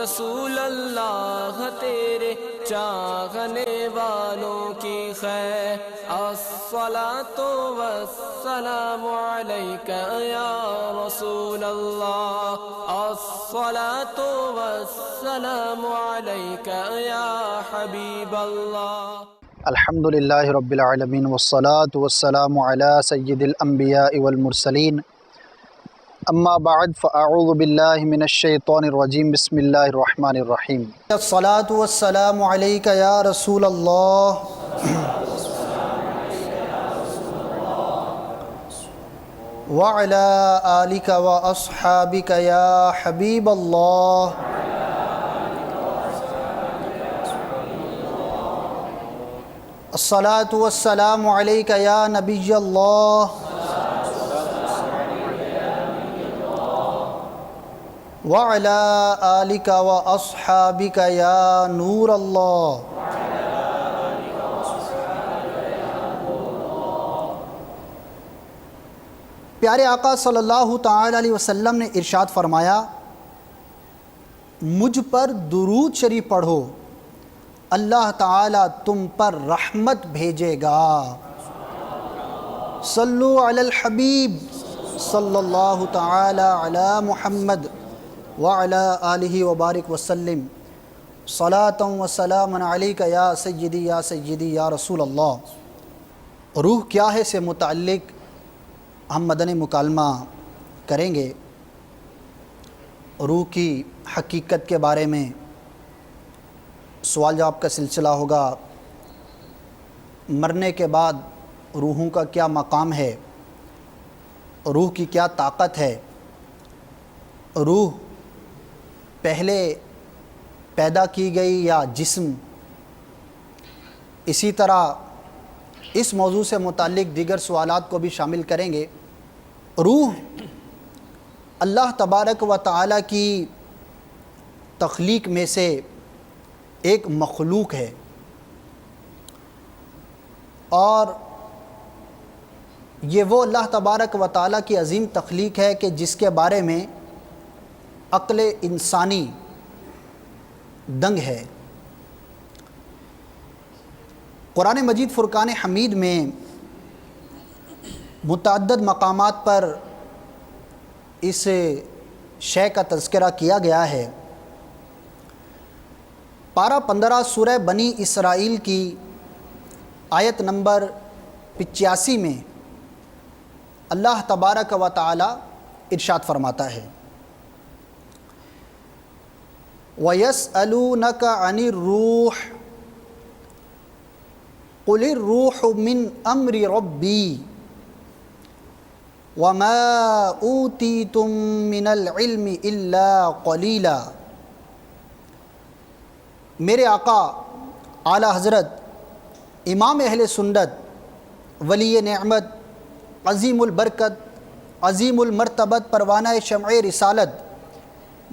رسول اللہ تیرے چاہنے والوں کی خیر الصلاۃ والسلام علیک یا رسول اللہ الصلاۃ والسلام علیک یا حبیب اللہ۔ الحمدللہ رب العالمین والصلاة والسلام علی سید الانبیاء والمرسلین، اما بعد فاعوذ باللہ من الشیطان الرجیم، بسم اللہ الرحمن الرحیم۔ الصلاة والسلام علیک یا رسول اللہ وعلی آلک واصحابک یا حبیب اللہ۔ الصلاۃ والسلام علیک یا نبی اللہ وعلی آلک واصحابک یا نور اللہ۔ پیارے آقا صلی اللہ تعالی علیہ وسلم نے ارشاد فرمایا، مجھ پر درود شریف پڑھو، اللہ تعالیٰ تم پر رحمت بھیجے گا۔ صلو علی الحبیب صلی اللہ تعالی علی محمد وعلی آلہ وبارک وسلم، صلاۃ و سلام علیک یا سیدی یا رسول اللہ۔ روح کیا ہے سے متعلق ہم مدنی مکالمہ کریں گے۔ روح کی حقیقت کے بارے میں سوال جواب کا سلسلہ ہوگا۔ مرنے کے بعد روحوں کا کیا مقام ہے، روح کی کیا طاقت ہے، روح پہلے پیدا کی گئی یا جسم۔ اسی طرح اس موضوع سے متعلق دیگر سوالات کو بھی شامل کریں گے۔ روح اللہ تبارک و تعالی کی تخلیق میں سے ایک مخلوق ہے، اور یہ وہ اللہ تبارک و تعالیٰ کی عظیم تخلیق ہے کہ جس کے بارے میں عقل انسانی دنگ ہے۔ قرآن مجید فرقان حمید میں متعدد مقامات پر اس شے کا تذکرہ کیا گیا ہے۔ پارہ 15 سورہ بنی اسرائیل کی آیت نمبر 85 میں اللہ تبارک و تعالی ارشاد فرماتا ہے، وَيَسْأَلُونَكَ عَنِ الرُّوحِ قُلِ الرُّوحُ مِنْ أَمْرِ رَبِّي وَمَا أُوتِيتُم مِّنَ الْعِلْمِ إِلَّا قَلِيلًا۔ میرے آقا اعلیٰ حضرت امام اہل سنت ولی نعمت عظیم البرکت عظیم المرتبت پروانہ شمع رسالت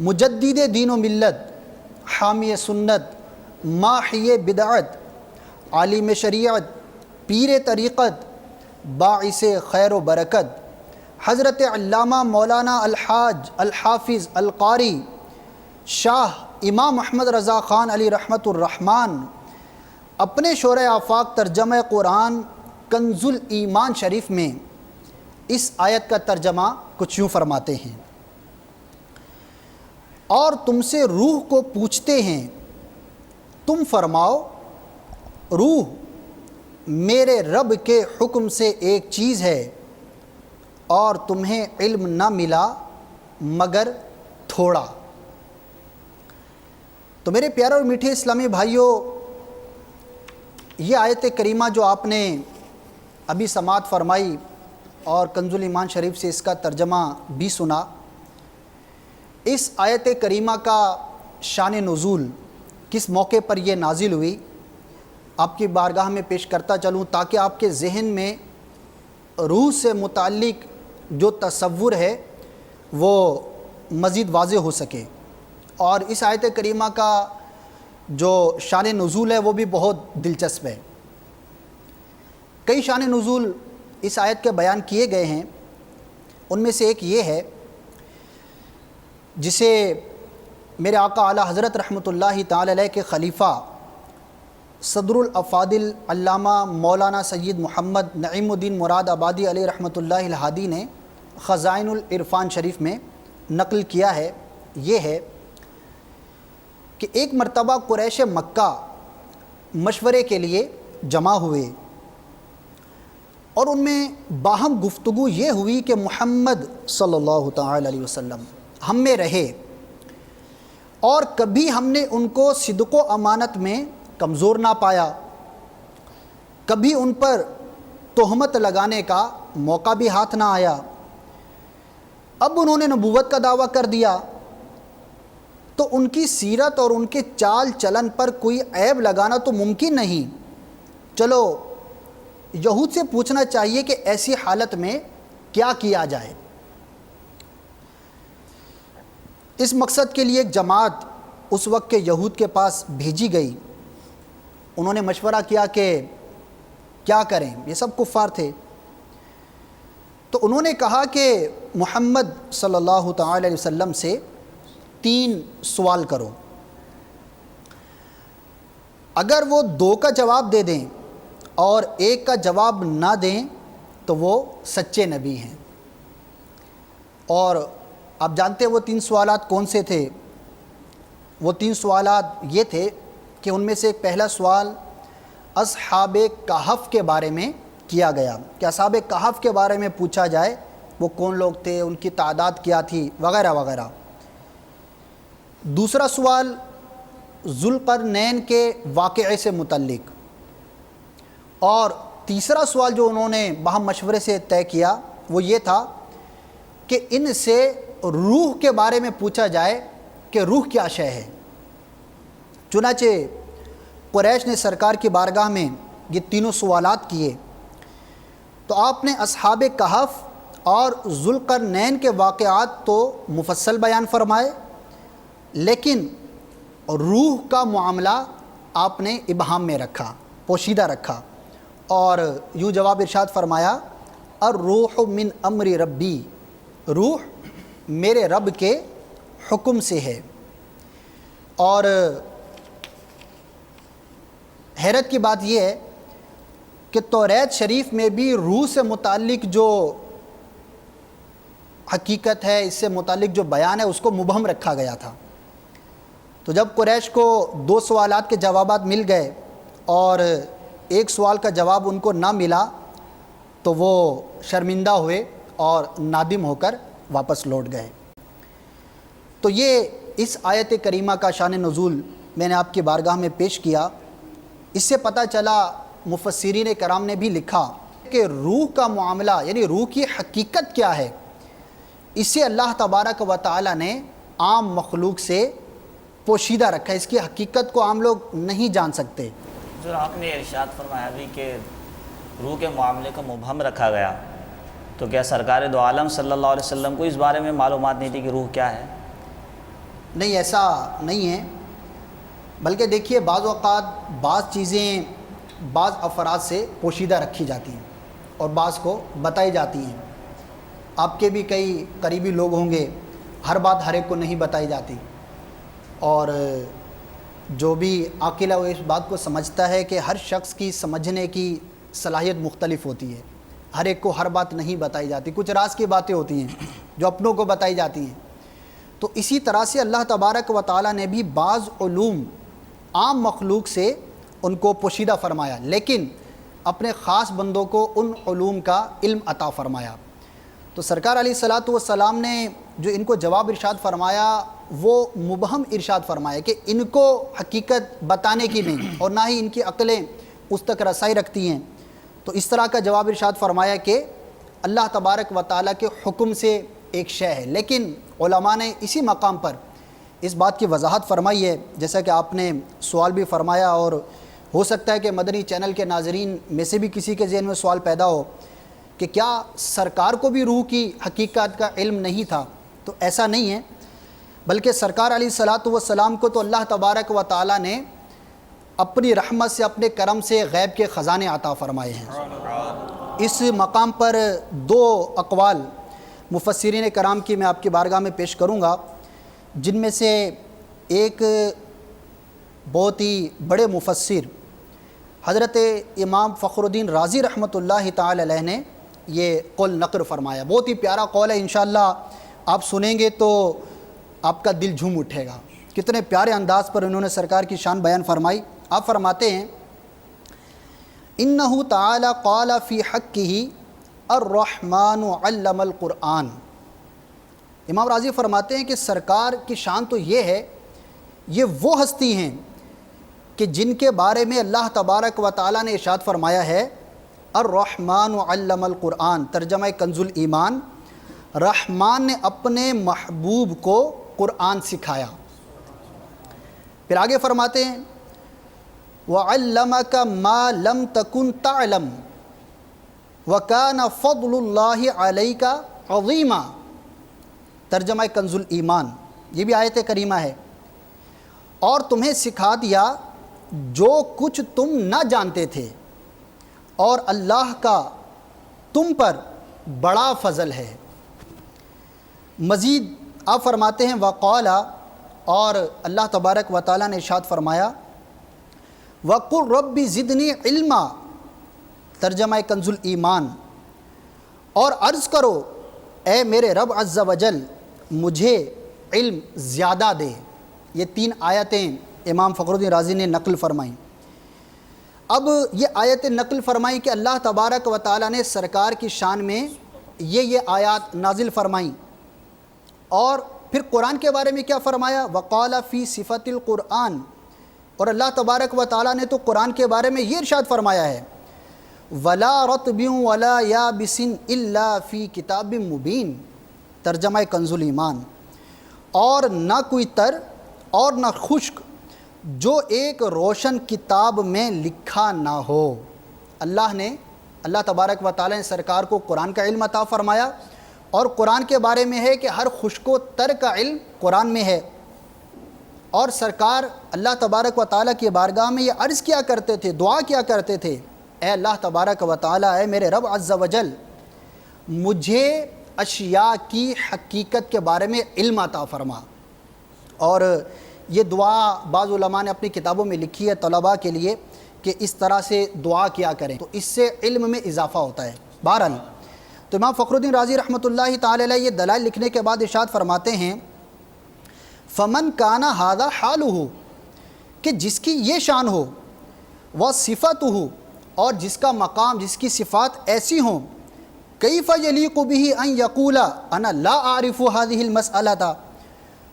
مجدد دین و ملت حامی سنت ماحی بدعت عالم شریعت پیر طریقت باعث خیر و برکت حضرت علامہ مولانا الحاج الحافظ القاری شاہ امام محمد رضا خان علی رحمت الرحمن اپنے شورۂ آفاق ترجمہ قرآن کنز الایمان شریف میں اس آیت کا ترجمہ کچھ یوں فرماتے ہیں، اور تم سے روح کو پوچھتے ہیں، تم فرماؤ روح میرے رب کے حکم سے ایک چیز ہے، اور تمہیں علم نہ ملا مگر تھوڑا۔ تو میرے پیارے اور میٹھے اسلامی بھائیوں، یہ آیت کریمہ جو آپ نے ابھی سماعت فرمائی اور کنز الایمان شریف سے اس کا ترجمہ بھی سنا، اس آیت کریمہ کا شان نزول کس موقع پر یہ نازل ہوئی آپ کی بارگاہ میں پیش کرتا چلوں، تاکہ آپ کے ذہن میں روح سے متعلق جو تصور ہے وہ مزید واضح ہو سکے۔ اور اس آیت کریمہ کا جو شان نزول ہے وہ بھی بہت دلچسپ ہے۔ کئی شان نزول اس آیت کے بیان کیے گئے ہیں، ان میں سے ایک یہ ہے جسے میرے آقا اعلیٰ حضرت رحمۃ اللہ تعالی علیہ کے خلیفہ صدر الافاضل علامہ مولانا سید محمد نعیم الدین مراد آبادی علیہ رحمۃ اللہ الہادی نے خزائن العرفان شریف میں نقل کیا ہے، یہ ہے کہ ایک مرتبہ قریش مکہ مشورے کے لیے جمع ہوئے اور ان میں باہم گفتگو یہ ہوئی کہ محمد صلی اللہ تعالی علیہ وسلم ہم میں رہے، اور کبھی ہم نے ان کو صدق و امانت میں کمزور نہ پایا، کبھی ان پر تہمت لگانے کا موقع بھی ہاتھ نہ آیا۔ اب انہوں نے نبوت کا دعویٰ کر دیا تو ان کی سیرت اور ان کے چال چلن پر کوئی عیب لگانا تو ممکن نہیں۔ چلو یہود سے پوچھنا چاہیے کہ ایسی حالت میں کیا کیا جائے۔ اس مقصد کے لیے ایک جماعت اس وقت کے یہود کے پاس بھیجی گئی۔ انہوں نے مشورہ کیا کہ کیا کریں، یہ سب کفار تھے۔ تو انہوں نے کہا کہ محمد صلی اللہ تعالی علیہ وسلم سے 3 سوال کرو، اگر وہ 2 کا جواب دے دیں اور 1 کا جواب نہ دیں تو وہ سچے نبی ہیں۔ اور آپ جانتے ہیں وہ 3 سوالات کون سے تھے؟ وہ 3 سوالات یہ تھے کہ ان میں سے ایک پہلا سوال اصحاب کہف کے بارے میں کیا گیا کہ اصحاب کہف کے بارے میں پوچھا جائے، وہ کون لوگ تھے، ان کی تعداد کیا تھی، وغیرہ وغیرہ۔ دوسرا سوال ذوالقرنین کے واقعے سے متعلق، اور تیسرا سوال جو انہوں نے باہم مشورے سے طے کیا وہ یہ تھا کہ ان سے روح کے بارے میں پوچھا جائے کہ روح کیا شے ہے۔ چنانچہ قریش نے سرکار کی بارگاہ میں یہ تینوں سوالات کیے تو آپ نے اصحاب کہف اور ذوالقرنین کے واقعات تو مفصل بیان فرمائے، لیکن روح کا معاملہ آپ نے ابہام میں رکھا، پوشیدہ رکھا، اور یوں جواب ارشاد فرمایا الروح من امر ربی، روح میرے رب کے حکم سے ہے۔ اور حیرت کی بات یہ ہے کہ توریت شریف میں بھی روح سے متعلق جو حقیقت ہے، اس سے متعلق جو بیان ہے، اس کو مبہم رکھا گیا تھا۔ تو جب قریش کو 2 سوالات کے جوابات مل گئے اور 1 سوال کا جواب ان کو نہ ملا تو وہ شرمندہ ہوئے اور نادم ہو کر واپس لوٹ گئے۔ تو یہ اس آیت کریمہ کا شان نزول میں نے آپ کی بارگاہ میں پیش کیا۔ اس سے پتہ چلا، مفسرین کرام نے بھی لکھا کہ روح کا معاملہ یعنی روح کی حقیقت کیا ہے، اسے اللہ تبارک و تعالی نے عام مخلوق سے پوشیدہ رکھا ہے، اس کی حقیقت کو عام لوگ نہیں جان سکتے۔ جو آپ نے ارشاد فرمایا بھی کہ روح کے معاملے کو مبہم رکھا گیا، تو کیا سرکار دو عالم صلی اللہ علیہ وسلم کو اس بارے میں معلومات نہیں تھی کہ روح کیا ہے؟ نہیں، ایسا نہیں ہے، بلکہ دیکھیے بعض اوقات بعض چیزیں بعض افراد سے پوشیدہ رکھی جاتی ہیں اور بعض کو بتائی جاتی ہیں۔ آپ کے بھی کئی قریبی لوگ ہوں گے، ہر بات ہر ایک کو نہیں بتائی جاتی، اور جو بھی عاقل ہے وہ اس بات کو سمجھتا ہے کہ ہر شخص کی سمجھنے کی صلاحیت مختلف ہوتی ہے، ہر ایک کو ہر بات نہیں بتائی جاتی، کچھ راز کی باتیں ہوتی ہیں جو اپنوں کو بتائی جاتی ہیں۔ تو اسی طرح سے اللہ تبارک و تعالیٰ نے بھی بعض علوم عام مخلوق سے ان کو پوشیدہ فرمایا، لیکن اپنے خاص بندوں کو ان علوم کا علم عطا فرمایا۔ تو سرکار علیہ الصلاۃ والسلام نے جو ان کو جواب ارشاد فرمایا وہ مبہم ارشاد فرمایا کہ ان کو حقیقت بتانے کی نہیں، اور نہ ہی ان کی عقلیں اس تک رسائی رکھتی ہیں۔ تو اس طرح کا جواب ارشاد فرمایا کہ اللہ تبارک و تعالیٰ کے حکم سے ایک شے ہے، لیکن علماء نے اسی مقام پر اس بات کی وضاحت فرمائی ہے، جیسا کہ آپ نے سوال بھی فرمایا، اور ہو سکتا ہے کہ مدنی چینل کے ناظرین میں سے بھی کسی کے ذہن میں سوال پیدا ہو کہ کیا سرکار کو بھی روح کی حقیقت کا علم نہیں تھا؟ تو ایسا نہیں ہے، بلکہ سرکار علیہ الصلاۃ والسلام کو تو اللہ تبارک و تعالیٰ نے اپنی رحمت سے، اپنے کرم سے غیب کے خزانے عطا فرمائے ہیں۔ اس مقام پر 2 اقوال مفسرین کرام کی میں آپ کی بارگاہ میں پیش کروں گا، جن میں سے ایک بہت ہی بڑے مفسر حضرت امام فخر الدین رازی رحمۃ اللہ تعالی علیہ نے یہ قول نقل فرمایا. بہت ہی پیارا قول ہے، انشاءاللہ آپ سنیں گے تو آپ کا دل جھوم اٹھے گا. کتنے پیارے انداز پر انہوں نے سرکار کی شان بیان فرمائی. آپ فرماتے ہیں انہ تعالی قال فی حقہ الرحمن علم القرآن. امام راضی فرماتے ہیں کہ سرکار کی شان تو یہ ہے، یہ وہ ہستی ہیں کہ جن کے بارے میں اللہ تبارک و تعالیٰ نے ارشاد فرمایا ہے الرحمن علم القرآن. ترجمہ کنز الایمان، رحمان نے اپنے محبوب کو قرآن سکھایا. پھر آگے فرماتے ہیں وَعَلَّمَكَ مَا لَمْ تَكُنْ تَعْلَمْ وَكَانَ فَضْلُ اللَّهِ عَلَيْكَ عَظِيمًا. ترجمہ کنز الایمان، یہ بھی آیت کریمہ ہے. اور تمہیں سکھا دیا جو کچھ تم نہ جانتے تھے، اور اللہ کا تم پر بڑا فضل ہے. مزید آپ فرماتے ہیں وقال، اور اللہ تبارک و تعالیٰ نے ارشاد فرمایا وَقُلْ رَبِّ زِدْنِي عِلْمًا. ترجمہ کنز الایمان، اور عرض کرو اے میرے رب عز و جل مجھے علم زیادہ دے. یہ 3 آیتیں امام فخر الدین رازی نے نقل فرمائیں. اب یہ آیتیں نقل فرمائیں کہ اللہ تبارک و تعالیٰ نے سرکار کی شان میں یہ آیات نازل فرمائیں. اور پھر قرآن کے بارے میں کیا فرمایا وقال فی صفت القرآن. اور اللہ تبارک و تعالیٰ نے تو قرآن کے بارے میں یہ ارشاد فرمایا ہے وَلَا رَطْبٍ وَلَا يَابِسٍ إِلَّا فِي كِتَابٍ مُبِينٍ. ترجمہ کنز الایمان، اور نہ کوئی تر اور نہ خشک جو ایک روشن کتاب میں لکھا نہ ہو. اللہ تبارک و تعالیٰ نے سرکار کو قرآن کا علم عطا فرمایا، اور قرآن کے بارے میں ہے کہ ہر خشک و تر کا علم قرآن میں ہے. اور سرکار اللہ تبارک و تعالیٰ کی بارگاہ میں یہ عرض کیا کرتے تھے، دعا کیا کرتے تھے اے اللہ تبارک و تعالیٰ، اے میرے رب عز و جل مجھے اشیاء کی حقیقت کے بارے میں علم عطا فرما. اور یہ دعا بعض علماء نے اپنی کتابوں میں لکھی ہے طلباء کے لیے کہ اس طرح سے دعا کیا کریں تو اس سے علم میں اضافہ ہوتا ہے. بہرحال تو امام فخر الدین رازی رحمۃ اللہ تعالی علیہ یہ دلائل لکھنے کے بعد ارشاد فرماتے ہیں فمن کانا ھذا حالہ، کہ جس کی یہ شان ہو، وہ صفت ہو، اور جس کا مقام، جس کی صفات ایسی ہوں، کیف یلیق بہ ان یقول انا لا اعرف هذه المسألہ.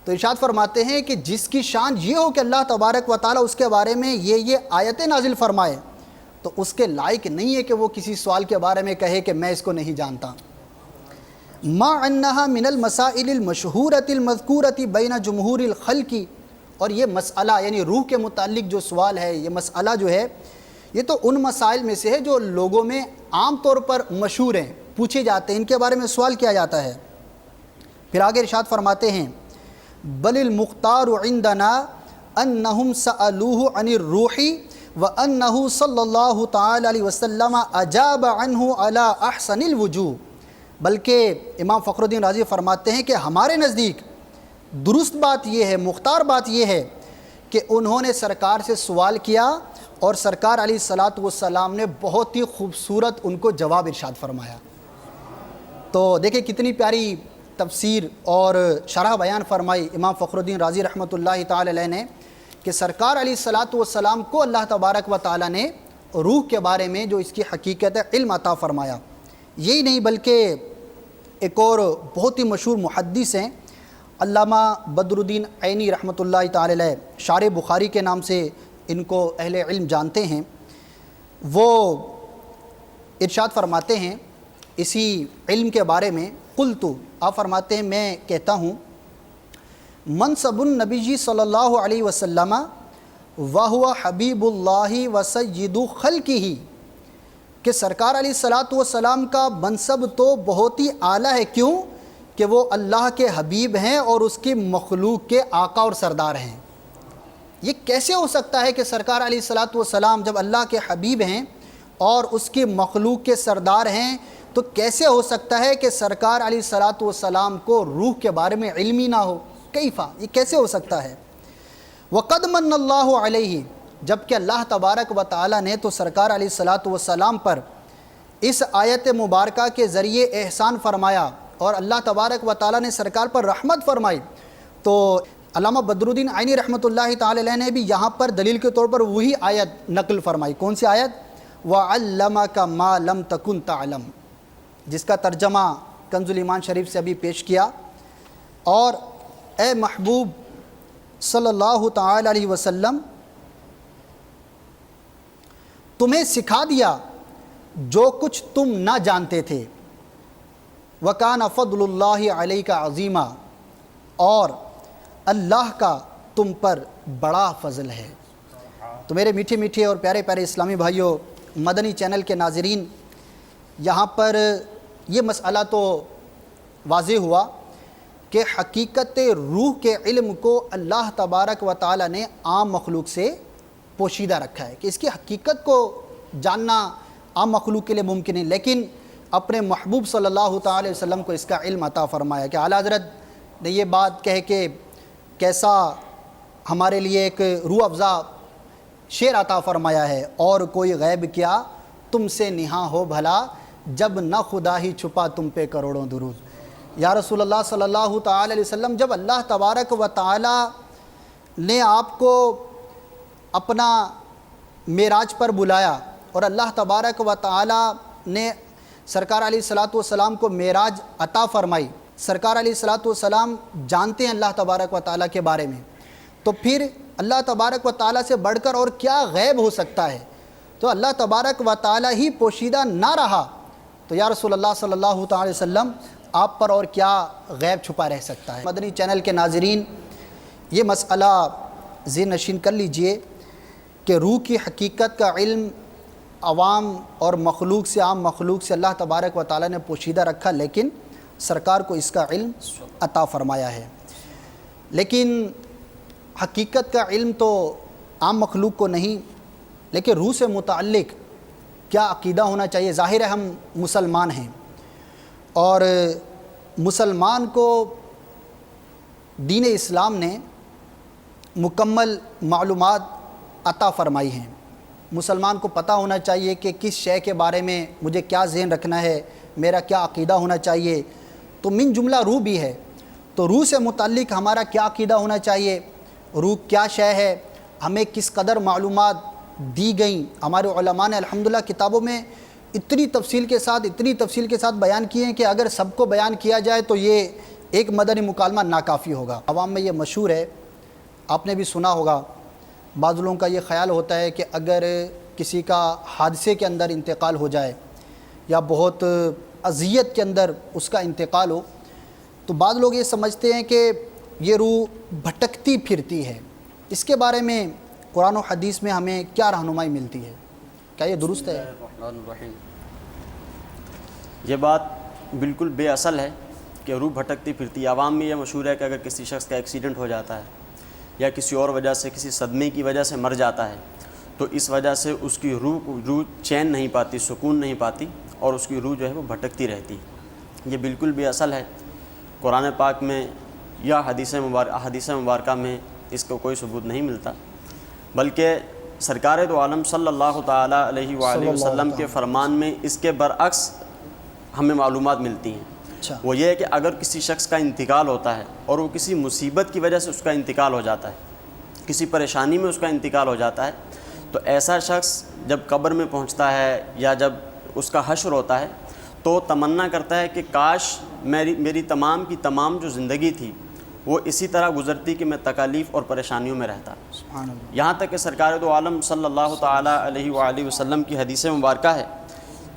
تو ارشاد فرماتے ہیں کہ جس کی شان یہ ہو کہ اللہ تبارک و تعالیٰ اس کے بارے میں یہ آیتیں نازل فرمائے، تو اس کے لائق نہیں ہے کہ وہ کسی سوال کے بارے میں کہے کہ میں اس کو نہیں جانتا. ما انہا من المسائل المشہورۃ المذکورۃ بین جمہور الخلق. اور یہ مسئلہ یعنی روح کے متعلق جو سوال ہے، یہ مسئلہ جو ہے یہ تو ان مسائل میں سے ہے جو لوگوں میں عام طور پر مشہور ہیں، پوچھے جاتے ہیں، ان کے بارے میں سوال کیا جاتا ہے. پھر آگے ارشاد فرماتے ہیں بل المختار عندنا انہم سألوہ عن الروح وانہ صلی اللہ تعالی علیہ وسلم اجاب عنہ علی احسن الوجوہ. بلکہ امام فخر الدین رازی فرماتے ہیں کہ ہمارے نزدیک درست بات یہ ہے، مختار بات یہ ہے کہ انہوں نے سرکار سے سوال کیا اور سرکار علیہ الصلاۃ والسلام نے بہت ہی خوبصورت ان کو جواب ارشاد فرمایا. تو دیکھیں کتنی پیاری تفسیر اور شرح بیان فرمائی امام فخر الدین رازی رحمۃ اللہ تعالی علیہ نے کہ سرکار علیہ الصلاۃ والسلام کو اللہ تبارک و تعالیٰ نے روح کے بارے میں جو اس کی حقیقت ہے علم عطا فرمایا. یہی نہیں بلکہ ایک اور بہت ہی مشہور محدث ہیں علامہ بدر الدین عینی رحمۃ اللہ تعالی علیہ، شارح بخاری کے نام سے ان کو اہل علم جانتے ہیں. وہ ارشاد فرماتے ہیں اسی علم کے بارے میں قلت، آپ فرماتے ہیں میں کہتا ہوں منصب النبی صلی اللہ علیہ وسلم وہو حبیب اللہ وسید خلقہ، کہ سرکار علیہ الصلاۃ والسلام کا منصب تو بہت ہی اعلیٰ ہے. کیوں؟ کہ وہ اللہ کے حبیب ہیں اور اس کی مخلوق کے آقا اور سردار ہیں. یہ کیسے ہو سکتا ہے کہ سرکار علیہ الصلاۃ والسلام جب اللہ کے حبیب ہیں اور اس کی مخلوق کے سردار ہیں تو کیسے ہو سکتا ہے کہ سرکار علیہ الصلاۃ والسلام کو روح کے بارے میں علم ہی نہ ہو؟ کیفا، یہ کیسے ہو سکتا ہے؟ وَقَدْ مَنَّ اللَّهُ عَلَيْهِ، جبکہ اللہ تبارک و تعالیٰ نے تو سرکار علیہ الصلاۃ والسلام پر اس آیت مبارکہ کے ذریعے احسان فرمایا اور اللہ تبارک و تعالیٰ نے سرکار پر رحمت فرمائی۔ تو علامہ بدر الدین عینی رحمۃ اللہ تعالی علیہ نے بھی یہاں پر دلیل کے طور پر وہی آیت نقل فرمائی۔ کون سی آیت؟ وَعَلَّمَكَ مَا لَمْ تَكُنْ تَعْلَمْ، جس کا ترجمہ کنز الایمان شریف سے ابھی پیش کیا۔ اور اے محبوب صلی اللہ تعالی علیہ وسلم، تمہیں سکھا دیا جو کچھ تم نہ جانتے تھے۔ وَكَانَ فَضْلُ اللَّهِ عَلَيْكَ عَظِيمًا، اور اللہ کا تم پر بڑا فضل ہے۔ تو میرے میٹھے میٹھے اور پیارے پیارے اسلامی بھائیوں، مدنی چینل کے ناظرین، یہاں پر یہ مسئلہ تو واضح ہوا کہ حقیقت روح کے علم کو اللہ تبارک و تعالی نے عام مخلوق سے پوشیدہ رکھا ہے، کہ اس کی حقیقت کو جاننا عام مخلوق کے لیے ممکن ہے، لیکن اپنے محبوب صلی اللہ تعالی وسلم کو اس کا علم عطا فرمایا۔ کہ اعلیٰ حضرت نے یہ بات کہہ کے کیسا ہمارے لیے ایک روح افزا شعر عطا فرمایا ہے، اور کوئی غیب کیا تم سے نہاں ہو بھلا، جب نہ خدا ہی چھپا تم پہ کروڑوں درود۔ یا رسول اللہ صلی اللہ تعالی علیہ وسلم، جب اللہ تبارک و تعالی نے آپ کو اپنا معراج پر بلایا اور اللہ تبارک و تعالی نے سرکار علیہ الصلاۃ والسلام کو معراج عطا فرمائی، سرکار علیہ الصلاۃ والسلام جانتے ہیں اللہ تبارک و تعالی کے بارے میں، تو پھر اللہ تبارک و تعالی سے بڑھ کر اور کیا غیب ہو سکتا ہے؟ تو اللہ تبارک و تعالی ہی پوشیدہ نہ رہا تو یا رسول اللہ صلی اللہ تعالی وسلم آپ پر اور کیا غیب چھپا رہ سکتا ہے؟ مدنی چینل کے ناظرین، یہ مسئلہ ذہن نشین کر لیجئے کہ روح کی حقیقت کا علم عوام اور مخلوق سے، عام مخلوق سے اللہ تبارک و تعالی نے پوشیدہ رکھا، لیکن سرکار کو اس کا علم عطا فرمایا ہے۔ لیکن حقیقت کا علم تو عام مخلوق کو نہیں، لیکن روح سے متعلق کیا عقیدہ ہونا چاہیے؟ ظاہر ہے ہم مسلمان ہیں، اور مسلمان کو دین اسلام نے مکمل معلومات عطا فرمائی ہیں۔ مسلمان کو پتہ ہونا چاہیے کہ کس شے کے بارے میں مجھے کیا ذہن رکھنا ہے، میرا کیا عقیدہ ہونا چاہیے، تو من جملہ روح بھی ہے۔ تو روح سے متعلق ہمارا کیا عقیدہ ہونا چاہیے، روح کیا شے ہے، ہمیں کس قدر معلومات دی گئیں۔ ہمارے علماء نے الحمدللہ کتابوں میں اتنی تفصیل کے ساتھ بیان کیے ہیں کہ اگر سب کو بیان کیا جائے تو یہ ایک مدنی مکالمہ ناکافی ہوگا۔ عوام میں یہ مشہور ہے، آپ نے بھی سنا ہوگا، بعض لوگوں کا یہ خیال ہوتا ہے کہ اگر کسی کا حادثے کے اندر انتقال ہو جائے یا بہت اذیت کے اندر اس کا انتقال ہو، تو بعض لوگ یہ سمجھتے ہیں کہ یہ روح بھٹکتی پھرتی ہے۔ اس کے بارے میں قرآن و حدیث میں ہمیں کیا رہنمائی ملتی ہے؟ کیا یہ درست ہے؟ یہ بات بالکل بے اصل ہے کہ روح بھٹکتی پھرتی۔ عوام میں یہ مشہور ہے کہ اگر کسی شخص کا ایکسیڈنٹ ہو جاتا ہے یا کسی اور وجہ سے، کسی صدمے کی وجہ سے مر جاتا ہے، تو اس وجہ سے اس کی روح چین نہیں پاتی، سکون نہیں پاتی، اور اس کی روح جو ہے وہ بھٹکتی رہتی۔ یہ بالکل بے اصل ہے۔ قرآن پاک میں یا حدیث مبارکہ میں اس کو کوئی ثبوت نہیں ملتا، بلکہ سرکار دو عالم صلی اللہ تعالی علیہ وآلہ وسلم کے فرمان میں اس کے برعکس ہمیں معلومات ملتی ہیں۔ وہ یہ ہے کہ اگر کسی شخص کا انتقال ہوتا ہے اور وہ کسی مصیبت کی وجہ سے اس کا انتقال ہو جاتا ہے، کسی پریشانی میں اس کا انتقال ہو جاتا ہے، تو ایسا شخص جب قبر میں پہنچتا ہے یا جب اس کا حشر ہوتا ہے تو تمنا کرتا ہے کہ کاش میری تمام کی تمام جو زندگی تھی وہ اسی طرح گزرتی کہ میں تکالیف اور پریشانیوں میں رہتا۔ سبحان اللہ۔ یہاں تک کہ سرکار دو عالم صلی اللہ تعالی علیہ وآلہ وسلم کی حدیث مبارکہ ہے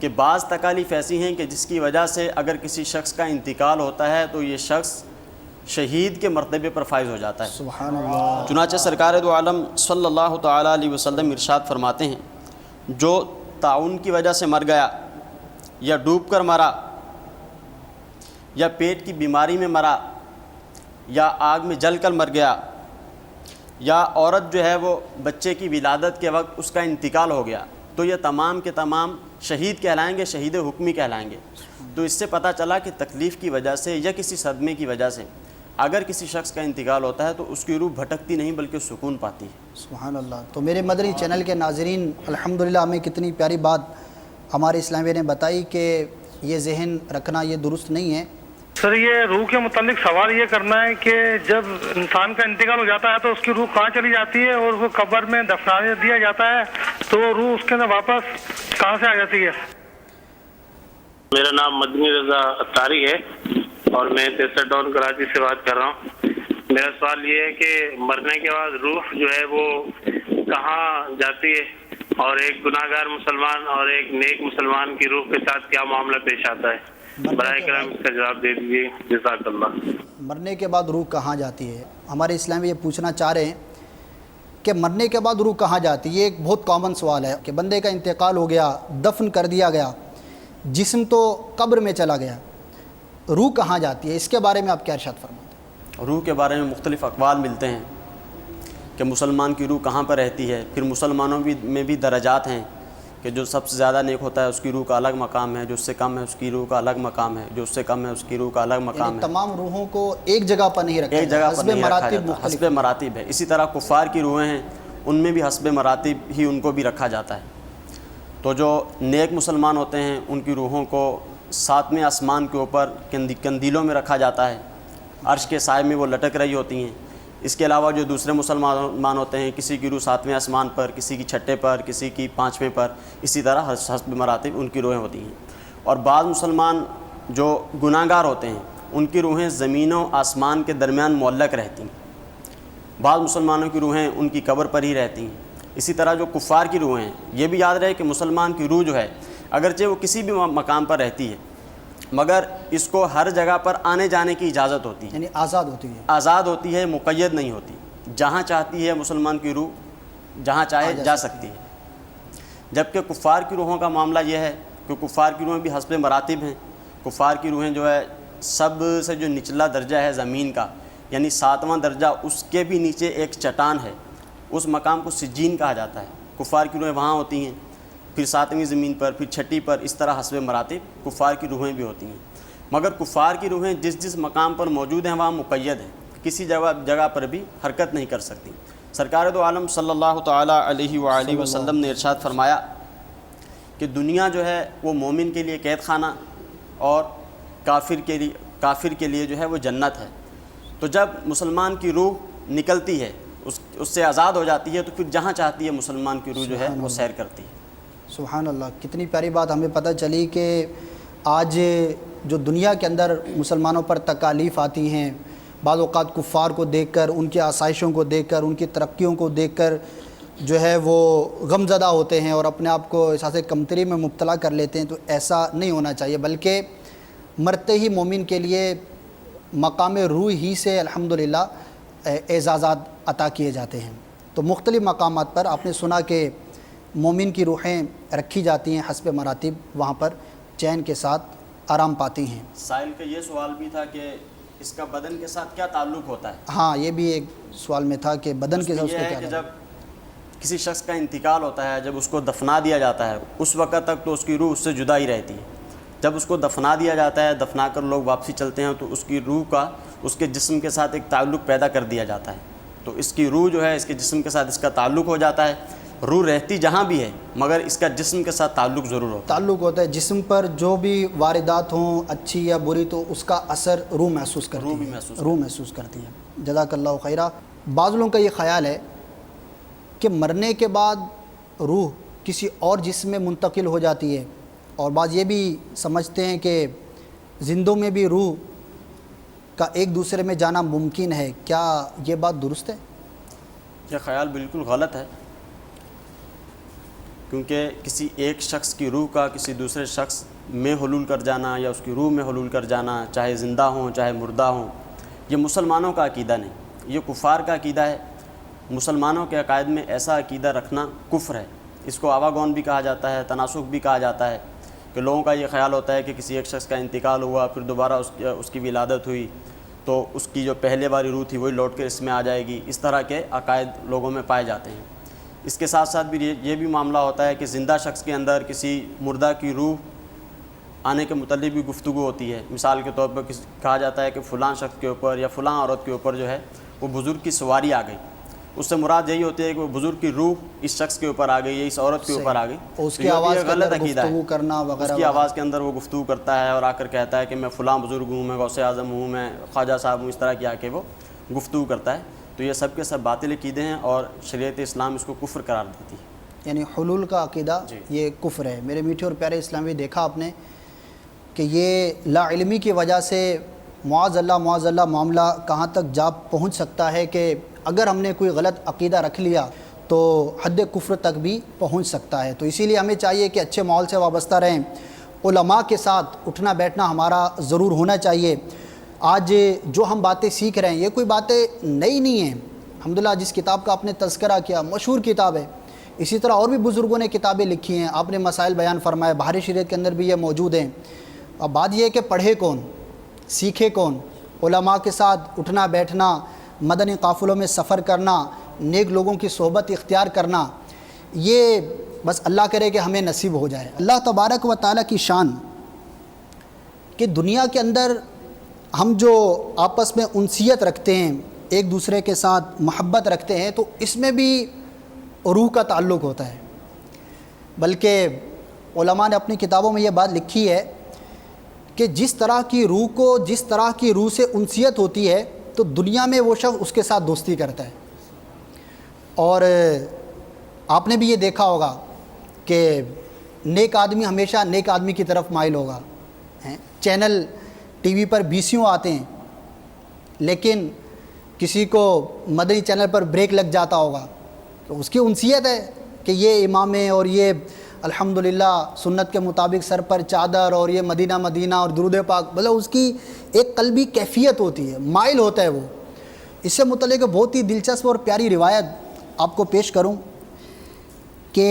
کہ بعض تکالیف ایسی ہیں کہ جس کی وجہ سے اگر کسی شخص کا انتقال ہوتا ہے تو یہ شخص شہید کے مرتبے پر فائز ہو جاتا ہے۔ سبحان اللہ۔ چنانچہ سرکار دو عالم صلی اللہ تعالی علیہ وسلم ارشاد فرماتے ہیں، جو طاعون کی وجہ سے مر گیا یا ڈوب کر مرا یا پیٹ کی بیماری میں مرا یا آگ میں جل کر مر گیا یا عورت جو ہے وہ بچے کی ولادت کے وقت اس کا انتقال ہو گیا، تو یہ تمام کے تمام شہید کہلائیں گے، شہید حکمی کہلائیں گے۔ تو اس سے پتہ چلا کہ تکلیف کی وجہ سے یا کسی صدمے کی وجہ سے اگر کسی شخص کا انتقال ہوتا ہے تو اس کی روح بھٹکتی نہیں بلکہ سکون پاتی ہے۔ سبحان اللہ۔ تو میرے مدنی چینل کے ناظرین، الحمدللہ ہمیں کتنی پیاری بات ہمارے اسلامیہ نے بتائی کہ یہ ذہن رکھنا یہ درست نہیں ہے۔ سر یہ روح کے متعلق سوال یہ کرنا ہے کہ جب انسان کا انتقال ہو جاتا ہے تو اس کی روح کہاں چلی جاتی ہے، اور وہ قبر میں دفنا دیا جاتا ہے تو وہ روح اس کے اندر واپس کہاں سے آ جاتی ہے؟ میرا نام مدنی رضا اتاری ہے اور میں 63 ٹاؤن کراچی سے بات کر رہا ہوں۔ میرا سوال یہ ہے کہ مرنے کے بعد روح جو ہے وہ کہاں جاتی ہے، اور ایک گناہ گار مسلمان اور ایک نیک مسلمان کی روح کے ساتھ کیا معاملہ پیش آتا ہے؟ برائے کرم اس کا جواب دے دیجیے، جزاک اللہ۔ مرنے کے بعد روح کہاں جاتی ہے؟ ہمارے اسلام یہ پوچھنا چاہ رہے ہیں کہ مرنے کے بعد روح کہاں جاتی ہے۔ یہ ایک بہت کامن سوال ہے کہ بندے کا انتقال ہو گیا، دفن کر دیا گیا، جسم تو قبر میں چلا گیا، روح کہاں جاتی ہے؟ اس کے بارے میں آپ کیا ارشاد فرماتے ہیں؟ روح کے بارے میں مختلف اقوال ملتے ہیں کہ مسلمان کی روح کہاں پر رہتی ہے۔ پھر مسلمانوں میں بھی درجات ہیں کہ جو سب سے زیادہ نیک ہوتا ہے اس کی روح کا الگ مقام ہے، جو اس سے کم ہے اس کی روح کا الگ مقام ہے، جو اس سے کم ہے اس کی روح کا الگ مقام ہے۔ تمام روحوں کو ایک جگہ پر نہیں رکھا ایک جگہ پر نہیں رکھا جاتا، مختلف حسب مراتب ہے۔ اسی طرح کفار کی روحیں ہیں، ان میں بھی حسب مراتب ہی ان کو بھی رکھا جاتا ہے۔ تو جو نیک مسلمان ہوتے ہیں ان کی روحوں کو 7ویں آسمان کے اوپر کندیلوں میں رکھا جاتا ہے، عرش کے سائے میں وہ لٹک رہی ہوتی ہیں۔ اس کے علاوہ جو دوسرے مسلمان ہوتے ہیں، کسی کی روح 7ویں آسمان پر، کسی کی 6 پر، کسی کی 5ویں پر، اسی طرح حسب مراتب ان کی روحیں ہوتی ہیں۔ اور بعض مسلمان جو گناہ گار ہوتے ہیں ان کی روحیں زمین و آسمان کے درمیان معلق رہتی ہیں۔ بعض مسلمانوں کی روحیں ان کی قبر پر ہی رہتی ہیں۔ اسی طرح جو کفار کی روحیں ہیں، یہ بھی یاد رہے کہ مسلمان کی روح جو ہے اگرچہ وہ کسی بھی مقام پر رہتی ہے مگر اس کو ہر جگہ پر آنے جانے کی اجازت ہوتی ہے، یعنی آزاد ہوتی ہے، آزاد ہوتی ہے، مقید نہیں ہوتی۔ جہاں چاہتی ہے مسلمان کی روح جہاں چاہے جا سکتی ہے۔ جبکہ کفار کی روحوں کا معاملہ یہ ہے کہ کفار کی روحیں بھی حسب مراتب ہیں۔ کفار کی روحیں جو ہے سب سے جو نچلا درجہ ہے زمین کا، یعنی 7واں درجہ، اس کے بھی نیچے ایک چٹان ہے، اس مقام کو سجین کہا جاتا ہے۔ کفار کی روحیں وہاں ہوتی ہیں، پھر 7ویں زمین پر، پھر 6 پر، اس طرح حسب مراتب کفار کی روحیں بھی ہوتی ہیں۔ مگر کفار کی روحیں جس مقام پر موجود ہیں وہاں مقید ہیں، کسی جگہ پر بھی حرکت نہیں کر سکتی۔ سرکار دو عالم صلی اللہ تعالیٰ علیہ وآلہ وسلم نے ارشاد فرمایا کہ دنیا جو ہے وہ مومن کے لیے قید خانہ اور کافر کے لیے جو ہے وہ جنت ہے۔ تو جب مسلمان کی روح نکلتی ہے، اس سے آزاد ہو جاتی ہے، تو پھر جہاں چاہتی ہے مسلمان کی روح جو ہے وہ سیر کرتی ہے۔ سبحان اللہ، کتنی پیاری بات ہمیں پتہ چلی کہ آج جو دنیا کے اندر مسلمانوں پر تکالیف آتی ہیں، بعض اوقات کفار کو دیکھ کر، ان کی آسائشوں کو دیکھ کر، ان کی ترقیوں کو دیکھ کر جو ہے وہ غم زدہ ہوتے ہیں اور اپنے آپ کو احساس کمتری میں مبتلا کر لیتے ہیں، تو ایسا نہیں ہونا چاہیے، بلکہ مرتے ہی مومن کے لیے مقام روح ہی سے الحمدللہ اعزازات عطا کیے جاتے ہیں۔ تو مختلف مقامات پر آپ نے سنا کہ مومن کی روحیں رکھی جاتی ہیں حسب مراتب، وہاں پر چین کے ساتھ آرام پاتی ہیں۔ سائل کا یہ سوال بھی تھا کہ اس کا بدن کے ساتھ کیا تعلق ہوتا ہے؟ ہاں، یہ بھی ایک سوال میں تھا کہ بدن کے ساتھ اس یہ کا ہے کیا کہ تعلق؟ جب کسی شخص کا انتقال ہوتا ہے، جب اس کو دفنا دیا جاتا ہے، اس وقت تک تو اس کی روح اس سے جدا ہی رہتی ہے۔ جب اس کو دفنا دیا جاتا ہے، دفنا کر لوگ واپسی چلتے ہیں، تو اس کی روح کا اس کے جسم کے ساتھ ایک تعلق پیدا کر دیا جاتا ہے۔ تو اس کی روح جو ہے اس کے جسم کے ساتھ اس کا تعلق ہو جاتا ہے۔ روح رہتی جہاں بھی ہے مگر اس کا جسم کے ساتھ تعلق ضرور ہوتا ہے۔ تعلق ہوتا ہے جسم پر، جو بھی واردات ہوں اچھی یا بری، تو اس کا اثر روح محسوس کرتی ہے، روح محسوس کرتی ہے۔ جزاک اللہ خیرہ۔ بعض لوگوں کا یہ خیال ہے کہ مرنے کے بعد روح کسی اور جسم میں منتقل ہو جاتی ہے، اور بعض یہ بھی سمجھتے ہیں کہ زندوں میں بھی روح کا ایک دوسرے میں جانا ممکن ہے۔ کیا یہ بات درست ہے؟ یہ خیال بالکل غلط ہے، کیونکہ کسی ایک شخص کی روح کا کسی دوسرے شخص میں حلول کر جانا یا اس کی روح میں حلول کر جانا، چاہے زندہ ہوں چاہے مردہ ہوں، یہ مسلمانوں کا عقیدہ نہیں، یہ کفار کا عقیدہ ہے۔ مسلمانوں کے عقائد میں ایسا عقیدہ رکھنا کفر ہے۔ اس کو آواگون بھی کہا جاتا ہے، تناسخ بھی کہا جاتا ہے، کہ لوگوں کا یہ خیال ہوتا ہے کہ کسی ایک شخص کا انتقال ہوا، پھر دوبارہ اس کی ولادت ہوئی تو اس کی جو پہلے والی روح تھی وہی لوٹ کر اس میں آ جائے گی۔ اس طرح کے عقائد لوگوں میں پائے جاتے ہیں۔ اس کے ساتھ ساتھ بھی یہ بھی معاملہ ہوتا ہے کہ زندہ شخص کے اندر کسی مردہ کی روح آنے کے متعلق بھی گفتگو ہوتی ہے. مثال کے طور پر کہا جاتا ہے کہ فلاں شخص کے اوپر یا فلاں عورت کے اوپر جو ہے وہ بزرگ کی سواری آ گئی. اس سے مراد یہی ہوتی ہے کہ وہ بزرگ کی روح اس شخص کے اوپر آ گئی یا اس عورت کے اوپر آ گئی. اس کی آواز کے غلط اندر عقیدہ ہے. گفتگو کرنا وغیرہ. اس کی آواز کے اندر وہ گفتگو کرتا ہے اور آ کر کہتا ہے کہ میں فلاں بزرگ ہوں, میں غوث اعظم ہوں, میں خواجہ صاحب ہوں, اس طرح کی آ کے وہ گفتگو کرتا ہے. تو یہ سب کے سب باطل عقیدے ہیں اور شریعت اسلام اس کو کفر قرار دیتی ہے. یعنی حلول کا عقیدہ یہ کفر ہے. میرے میٹھے اور پیارے اسلامی, دیکھا آپ نے کہ یہ لا علمی کی وجہ سے معاذ اللہ معاملہ کہاں تک جا پہنچ سکتا ہے کہ اگر ہم نے کوئی غلط عقیدہ رکھ لیا تو حد کفر تک بھی پہنچ سکتا ہے. تو اسی لیے ہمیں چاہیے کہ اچھے ماحول سے وابستہ رہیں, علماء کے ساتھ اٹھنا بیٹھنا ہمارا ضرور ہونا چاہیے. آج جو ہم باتیں سیکھ رہے ہیں یہ کوئی باتیں نئی نہیں ہیں. الحمدللہ جس کتاب کا آپ نے تذکرہ کیا مشہور کتاب ہے, اسی طرح اور بھی بزرگوں نے کتابیں لکھی ہیں, آپ نے مسائل بیان فرمائے, بہار شریعت کے اندر بھی یہ موجود ہیں. اب بات یہ ہے کہ پڑھے کون, سیکھے کون. علماء کے ساتھ اٹھنا بیٹھنا, مدنی قافلوں میں سفر کرنا, نیک لوگوں کی صحبت اختیار کرنا, یہ بس اللہ کرے کہ ہمیں نصیب ہو جائے. اللہ تبارک و تعالیٰ کی شان کہ دنیا کے اندر ہم جو آپس میں انسیت رکھتے ہیں, ایک دوسرے کے ساتھ محبت رکھتے ہیں, تو اس میں بھی روح کا تعلق ہوتا ہے. بلکہ علماء نے اپنی کتابوں میں یہ بات لکھی ہے کہ جس طرح کی روح سے انسیت ہوتی ہے تو دنیا میں وہ شخص اس کے ساتھ دوستی کرتا ہے. اور آپ نے بھی یہ دیکھا ہوگا کہ نیک آدمی ہمیشہ نیک آدمی کی طرف مائل ہوگا. چینل ٹی وی پر 20 آتے ہیں, لیکن کسی کو مدنی چینل پر بریک لگ جاتا ہوگا تو اس کی انسیت ہے کہ یہ امام ہے اور یہ الحمدللہ سنت کے مطابق سر پر چادر اور یہ مدینہ مدینہ اور درود پاک, مطلب اس کی ایک قلبی کیفیت ہوتی ہے, مائل ہوتا ہے وہ. اس سے متعلق بہت ہی دلچسپ اور پیاری روایت آپ کو پیش کروں کہ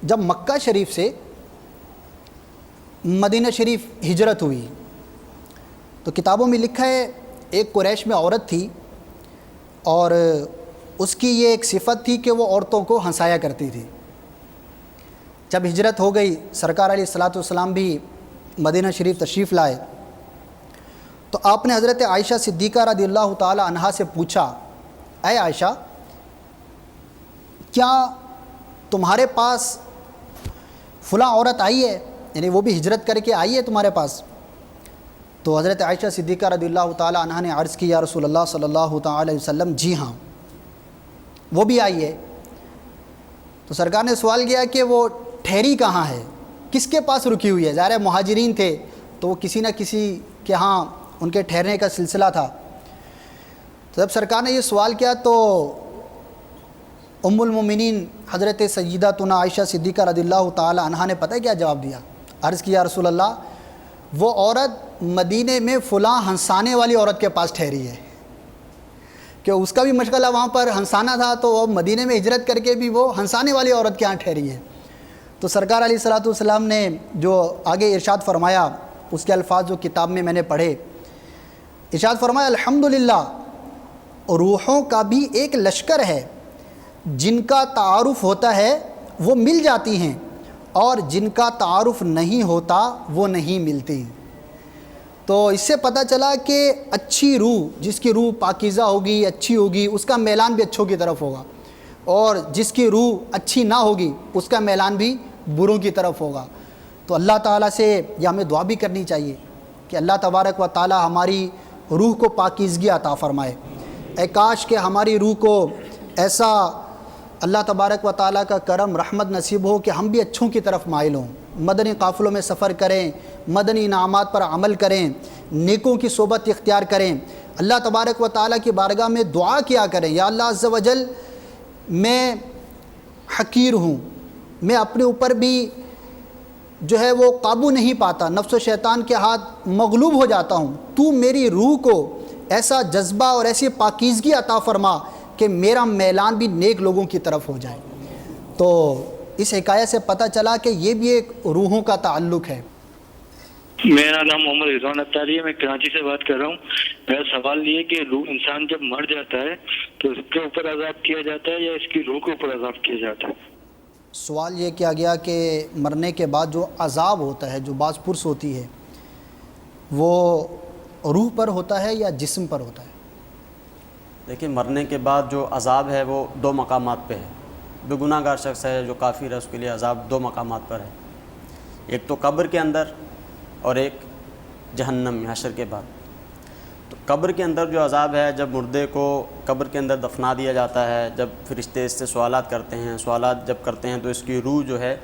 جب مکہ شریف سے مدینہ شریف ہجرت ہوئی تو کتابوں میں لکھا ہے ایک قریش میں عورت تھی اور اس کی یہ ایک صفت تھی کہ وہ عورتوں کو ہنسایا کرتی تھی. جب ہجرت ہو گئی, سرکار علیہ الصلاۃ والسلام بھی مدینہ شریف تشریف لائے, تو آپ نے حضرت عائشہ صدیقہ رضی اللہ تعالی عنہا سے پوچھا, اے عائشہ کیا تمہارے پاس فلاں عورت آئی ہے, یعنی وہ بھی ہجرت کر کے آئی ہے تمہارے پاس؟ تو حضرت عائشہ صدیقہ رضی اللہ تعالی عنہا نے عرض کی, یا رسول اللہ صلی اللہ تعالی علیہ وسلم, جی ہاں وہ بھی آئی ہے. تو سرکار نے سوال کیا کہ وہ ٹھہری کہاں ہے, کس کے پاس رکی ہوئی ہے؟ ظاہر ہے مہاجرین تھے تو وہ کسی نہ کسی کے ہاں ان کے ٹھہرنے کا سلسلہ تھا. تو جب سرکار نے یہ سوال کیا تو ام المومنین حضرت سیداتنا عائشہ صدیقہ رضی اللہ تعالی عنہا نے پتہ کیا جواب دیا؟ عرض کیا, رسول اللہ وہ عورت مدینے میں فلاں ہنسانے والی عورت کے پاس ٹھہری ہے, کہ اس کا بھی مشغلہ وہاں پر ہنسانا تھا تو وہ مدینے میں ہجرت کر کے بھی وہ ہنسانے والی عورت کے ہاں ٹھہری ہے. تو سرکار علیہ الصلاۃ والسلام نے جو آگے ارشاد فرمایا, اس کے الفاظ جو کتاب میں نے پڑھے, ارشاد فرمایا الحمدللہ روحوں کا بھی ایک لشکر ہے, جن کا تعارف ہوتا ہے وہ مل جاتی ہیں اور جن کا تعارف نہیں ہوتا وہ نہیں ملتی. تو اس سے پتہ چلا کہ اچھی روح, جس کی روح پاکیزہ ہوگی, اچھی ہوگی, اس کا میلان بھی اچھوں کی طرف ہوگا, اور جس کی روح اچھی نہ ہوگی اس کا میلان بھی بروں کی طرف ہوگا. تو اللہ تعالیٰ سے یہ ہمیں دعا بھی کرنی چاہیے کہ اللہ تبارک و تعالیٰ ہماری روح کو پاکیزگی عطا فرمائے. اے کاش کہ ہماری روح کو ایسا اللہ تبارک و تعالیٰ کا کرم رحمت نصیب ہو کہ ہم بھی اچھوں کی طرف مائل ہوں, مدنی قافلوں میں سفر کریں, مدنی انعامات پر عمل کریں, نیکوں کی صحبت اختیار کریں, اللہ تبارک و تعالیٰ کی بارگاہ میں دعا کیا کریں, یا اللہ عز و جل میں حقیر ہوں, میں اپنے اوپر بھی جو ہے وہ قابو نہیں پاتا, نفس و شیطان کے ہاتھ مغلوب ہو جاتا ہوں, تو میری روح کو ایسا جذبہ اور ایسی پاکیزگی عطا فرما کہ میرا میلان بھی نیک لوگوں کی طرف ہو جائے. تو اس حکایت سے پتہ چلا کہ یہ بھی ایک روحوں کا تعلق ہے. میرا نام محمد رضوان اتاری ہے, میں کراچی سے بات کر رہا ہوں. میرا سوال یہ ہے کہ روح انسان جب مر جاتا ہے تو اس کے اوپر عذاب کیا جاتا ہے یا اس کی روح کے اوپر عذاب کیا جاتا ہے؟ سوال یہ کیا گیا کہ مرنے کے بعد جو عذاب ہوتا ہے، جو باز پرس ہوتی ہے، وہ روح پر ہوتا ہے یا جسم پر ہوتا ہے؟ دیکھیں، مرنے کے بعد جو عذاب ہے وہ دو مقامات پہ ہے. جو گناہ گار شخص ہے، جو کافر ہے، اس کے لیے عذاب دو مقامات پر ہے. ایک تو قبر کے اندر اور ایک جہنم میں حشر کے بعد. تو قبر کے اندر جو عذاب ہے، جب مردے کو قبر کے اندر دفنا دیا جاتا ہے، جب فرشتے اس سے سوالات کرتے ہیں، سوالات جب کرتے ہیں تو اس کی روح جو ہے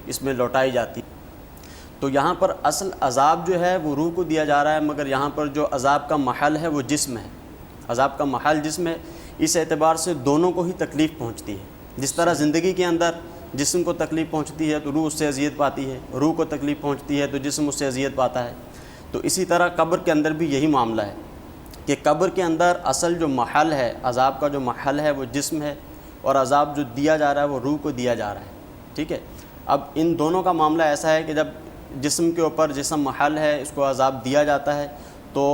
اس میں لوٹائی جاتی ہے. تو یہاں پر اصل عذاب جو ہے وہ روح کو دیا جا رہا ہے، مگر یہاں پر جو عذاب کا محل ہے وہ جسم ہے. عذاب کا محل جسم ہے. اس اعتبار سے دونوں کو ہی تکلیف پہنچتی ہے. جس طرح زندگی کے اندر جسم کو تکلیف پہنچتی ہے تو روح اس سے اذیت پاتی ہے، روح کو تکلیف پہنچتی ہے تو جسم اس سے اذیت پاتا ہے. تو اسی طرح قبر کے اندر بھی یہی معاملہ ہے کہ قبر کے اندر اصل جو محل ہے، عذاب کا جو محل ہے وہ جسم ہے، اور عذاب جو دیا جا رہا ہے وہ روح کو دیا جا رہا ہے. ٹھیک ہے. اب ان دونوں کا معاملہ ایسا ہے کہ جب جسم کے اوپر جسم محل ہے، اس کو عذاب دیا جاتا ہے تو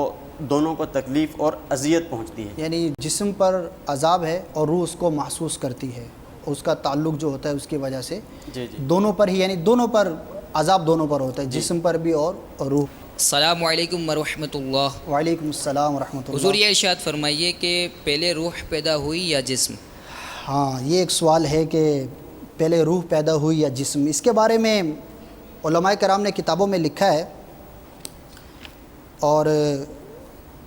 دونوں کو تکلیف اور اذیت پہنچتی ہے. یعنی جسم پر عذاب ہے اور روح اس کو محسوس کرتی ہے، اس کا تعلق جو ہوتا ہے اس کی وجہ سے جی دونوں پر ہی، یعنی دونوں پر عذاب دونوں پر ہوتا ہے، جسم پر بھی اور روح. السلام علیکم ورحمۃ اللہ. وعلیکم السلام ورحمۃ اللہ. حضور یہ ارشاد فرمائیے کہ پہلے روح پیدا ہوئی یا جسم؟ ہاں، یہ ایک سوال ہے کہ پہلے روح پیدا ہوئی یا جسم. اس کے بارے میں علماء کرام نے کتابوں میں لکھا ہے، اور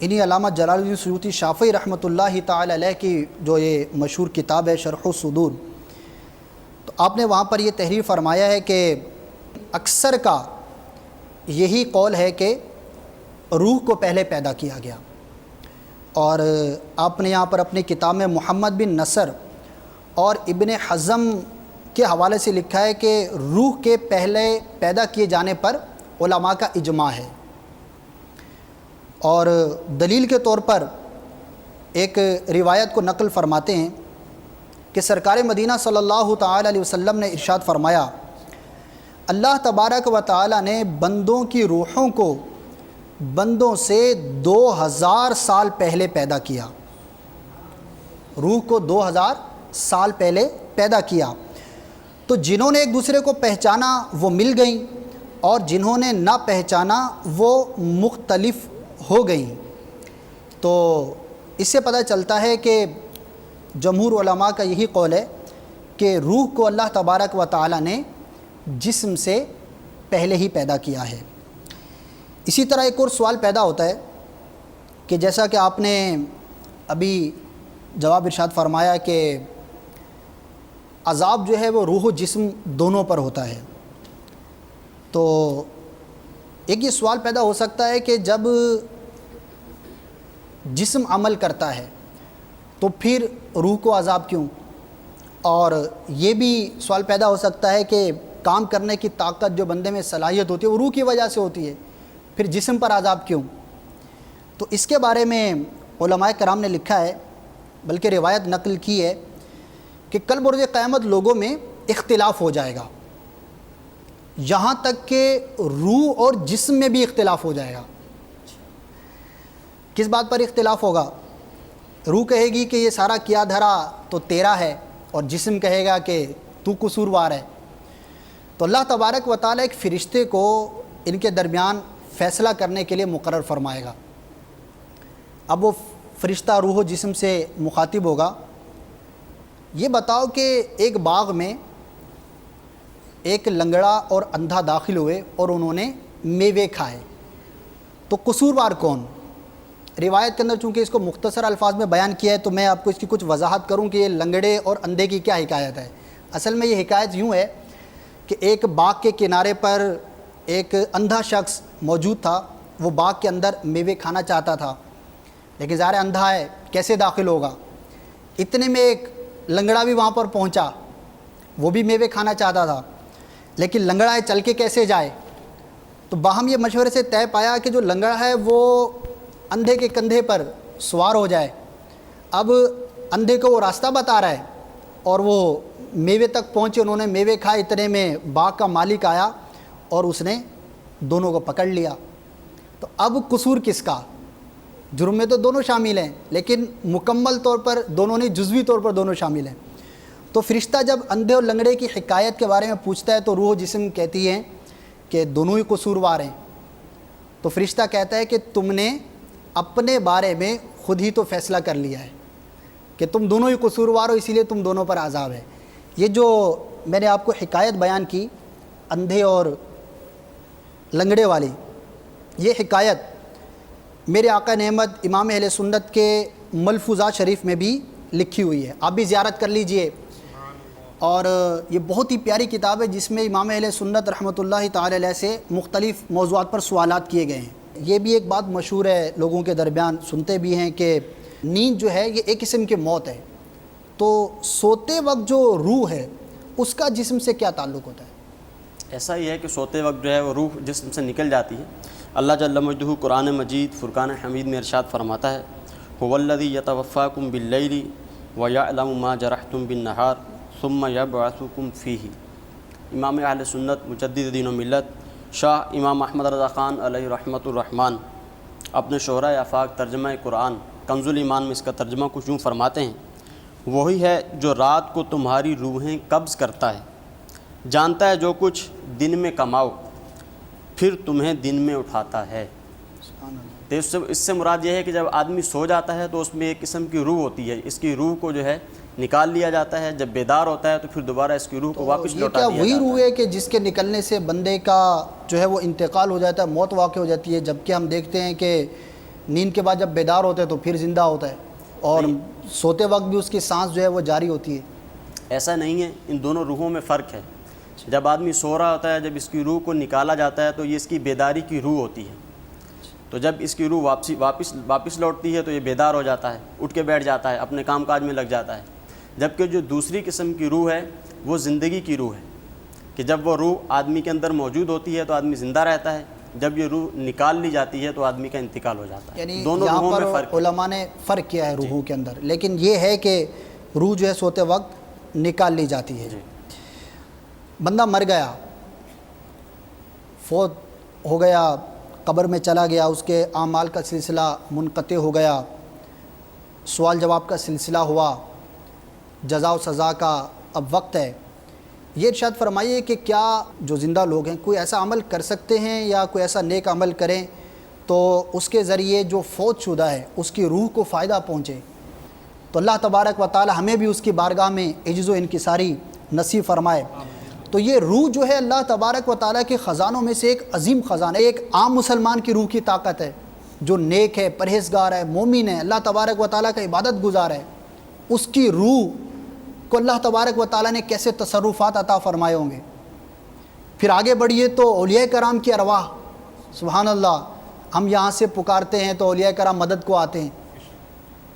انہی علامہ جلال الدین سیوطی شافعی رحمۃ اللہ تعالی علیہ کی جو یہ مشہور کتاب ہے شرح الصدور، تو آپ نے وہاں پر یہ تحریر فرمایا ہے کہ اکثر کا یہی قول ہے کہ روح کو پہلے پیدا کیا گیا. اور آپ نے یہاں پر اپنی کتاب میں محمد بن نصر اور ابن حزم کے حوالے سے لکھا ہے کہ روح کے پہلے پیدا کیے جانے پر علماء کا اجماع ہے. اور دلیل کے طور پر ایک روایت کو نقل فرماتے ہیں کہ سرکار مدینہ صلی اللہ تعالی علیہ وسلم نے ارشاد فرمایا، اللہ تبارک و تعالی نے بندوں کی روحوں کو بندوں سے 2000 سال پہلے پیدا کیا. روح کو 2000 سال پہلے پیدا کیا. تو جنہوں نے ایک دوسرے کو پہچانا وہ مل گئیں، اور جنہوں نے نہ پہچانا وہ مختلف ہو گئیں. تو اس سے پتہ چلتا ہے کہ جمہور علماء کا یہی قول ہے کہ روح کو اللہ تبارک و تعالی نے جسم سے پہلے ہی پیدا کیا ہے. اسی طرح ایک اور سوال پیدا ہوتا ہے کہ جیسا کہ آپ نے ابھی جواب ارشاد فرمایا کہ عذاب جو ہے وہ روح و جسم دونوں پر ہوتا ہے. تو ایک یہ سوال پیدا ہو سکتا ہے کہ جب جسم عمل کرتا ہے تو پھر روح کو عذاب کیوں؟ اور یہ بھی سوال پیدا ہو سکتا ہے کہ کام کرنے کی طاقت جو بندے میں صلاحیت ہوتی ہے وہ روح کی وجہ سے ہوتی ہے، پھر جسم پر عذاب کیوں؟ تو اس کے بارے میں علماء کرام نے لکھا ہے، بلکہ روایت نقل کی ہے کہ کل بروز قیامت لوگوں میں اختلاف ہو جائے گا، یہاں تک کہ روح اور جسم میں بھی اختلاف ہو جائے گا. کس بات پر اختلاف ہوگا؟ روح کہے گی کہ یہ سارا کیا دھرا تو تیرا ہے، اور جسم کہے گا کہ تو قصوروار ہے. تو اللہ تبارک و تعالیٰ ایک فرشتے کو ان کے درمیان فیصلہ کرنے کے لیے مقرر فرمائے گا. اب وہ فرشتہ روح و جسم سے مخاطب ہوگا، یہ بتاؤ کہ ایک باغ میں ایک لنگڑا اور اندھا داخل ہوئے اور انہوں نے میوے کھائے، تو قصوروار کون؟ روایت کے اندر چونکہ اس کو مختصر الفاظ میں بیان کیا ہے تو میں آپ کو اس کی کچھ وضاحت کروں کہ یہ لنگڑے اور اندھے کی کیا حکایت ہے. اصل میں یہ حکایت یوں ہے کہ ایک باغ کے کنارے پر ایک اندھا شخص موجود تھا. وہ باغ کے اندر میوے کھانا چاہتا تھا، لیکن ظاہر اندھا ہے، کیسے داخل ہوگا؟ اتنے میں ایک لنگڑا بھی وہاں پر پہنچا، وہ بھی میوے کھانا چاہتا تھا، لیکن لنگڑا ہے چل کے کیسے جائے؟ تو باہم یہ مشورے سے طے پایا کہ جو لنگڑا ہے وہ اندھے کے کندھے پر سوار ہو جائے. اب اندھے کو وہ راستہ بتا رہا ہے اور وہ میوے تک پہنچے، انہوں نے میوے کھائے. اتنے میں باغ کا مالک آیا اور اس نے دونوں کو پکڑ لیا. تو اب قصور کس کا؟ جرم میں تو دونوں شامل ہیں، لیکن مکمل طور پر دونوں نہیں، جزوی طور پر دونوں شامل ہیں. تو فرشتہ جب اندھے اور لنگڑے کی حکایت کے بارے میں پوچھتا ہے تو روح جسم کہتی ہے کہ دونوں ہی قصوروار ہیں. تو فرشتہ کہتا ہے کہ تم نے اپنے بارے میں خود ہی تو فیصلہ کر لیا ہے کہ تم دونوں ہی قصوروار ہو، اسی لیے تم دونوں پر عذاب ہے. یہ جو میں نے آپ کو حکایت بیان کی اندھے اور لنگڑے والی، یہ حکایت میرے آقا نعمت امام اہل سنت کے ملفوظات شریف میں بھی لکھی ہوئی ہے. آپ بھی زیارت کر لیجئے. اور یہ بہت ہی پیاری کتاب ہے جس میں امام اہل سنت رحمۃ اللہ تعالی علیہ سے مختلف موضوعات پر سوالات کیے گئے ہیں. یہ بھی ایک بات مشہور ہے، لوگوں کے درمیان سنتے بھی ہیں کہ نیند جو ہے یہ ایک قسم کی موت ہے. تو سوتے وقت جو روح ہے اس کا جسم سے کیا تعلق ہوتا ہے؟ ایسا ہی ہے کہ سوتے وقت جو ہے وہ روح جسم سے نکل جاتی ہے. اللہ جل مجدہ قرآن مجید فرقان حمید میں ارشاد فرماتا ہے هو الذی یتوفاکم باللیل ویعلم ما جرحتم بالنہار ثم یبعثکم فیہ. امام اہل سنت مجدد دین و ملت شاہ امام احمد رضا خان علیہ رحمۃ الرحمن اپنے شہرۂ آفاق ترجمہ قرآن کنز الایمان میں اس کا ترجمہ کچھ یوں فرماتے ہیں، وہی ہے جو رات کو تمہاری روحیں قبض کرتا ہے، جانتا ہے جو کچھ دن میں کماؤ، پھر تمہیں دن میں اٹھاتا ہے. تو اس سے مراد یہ ہے کہ جب آدمی سو جاتا ہے تو اس میں ایک قسم کی روح ہوتی ہے، اس کی روح کو جو ہے نکال لیا جاتا ہے. جب بیدار ہوتا ہے تو پھر دوبارہ اس کی روح کو واپس لوٹا دیا جاتا ہے. یہ کیا وہی روح ہے کہ جس کے نکلنے سے بندے کا جو ہے وہ انتقال ہو جاتا ہے، موت واقع ہو جاتی ہے، جبکہ ہم دیکھتے ہیں کہ نیند کے بعد جب بیدار ہوتے ہیں تو پھر زندہ ہوتا ہے اور سوتے وقت بھی اس کی سانس جو ہے وہ جاری ہوتی ہے؟ ایسا نہیں ہے، ان دونوں روحوں میں فرق ہے. جب آدمی سو رہا ہوتا ہے، جب اس کی روح کو نکالا جاتا ہے تو یہ اس کی بیداری کی روح ہوتی ہے. تو جب اس کی روح واپس لوٹتی ہے تو یہ بیدار ہو جاتا ہے، اٹھ کے بیٹھ جاتا ہے، اپنے کام کاج میں لگ جاتا ہے. جبکہ جو دوسری قسم کی روح ہے وہ زندگی کی روح ہے کہ جب وہ روح آدمی کے اندر موجود ہوتی ہے تو آدمی زندہ رہتا ہے، جب یہ روح نکال لی جاتی ہے تو آدمی کا انتقال ہو جاتا ہے. یعنی دونوں یہاں روحوں میں پر فرق ہے. علماء نے فرق کیا ہے روحوں کے اندر، لیکن یہ ہے کہ روح جو ہے سوتے وقت نکال لی جاتی ہے. بندہ مر گیا، فوت ہو گیا، قبر میں چلا گیا، اس کے اعمال کا سلسلہ منقطع ہو گیا، سوال جواب کا سلسلہ ہوا، جزا و سزا کا اب وقت ہے. یہ ارشاد فرمائیے کہ کیا جو زندہ لوگ ہیں کوئی ایسا عمل کر سکتے ہیں یا کوئی ایسا نیک عمل کریں تو اس کے ذریعے جو فوت شدہ ہے اس کی روح کو فائدہ پہنچے؟ تو اللہ تبارک و تعالی ہمیں بھی اس کی بارگاہ میں عجز و انکساری نصیب فرمائے. تو یہ روح جو ہے اللہ تبارک و تعالیٰ کے خزانوں میں سے ایک عظیم خزانہ ہے. ایک عام مسلمان کی روح کی طاقت ہے جو نیک ہے، پرہیزگار ہے، مومن ہے، اللہ تبارک و تعالیٰ کا عبادت گزار ہے. اس کی روح کو اللہ تبارک و تعالیٰ نے کیسے تصرفات عطا فرمائے ہوں گے. پھر آگے بڑھیے تو اولیاء کرام کی ارواح، سبحان اللہ، ہم یہاں سے پکارتے ہیں تو اولیاء کرام مدد کو آتے ہیں.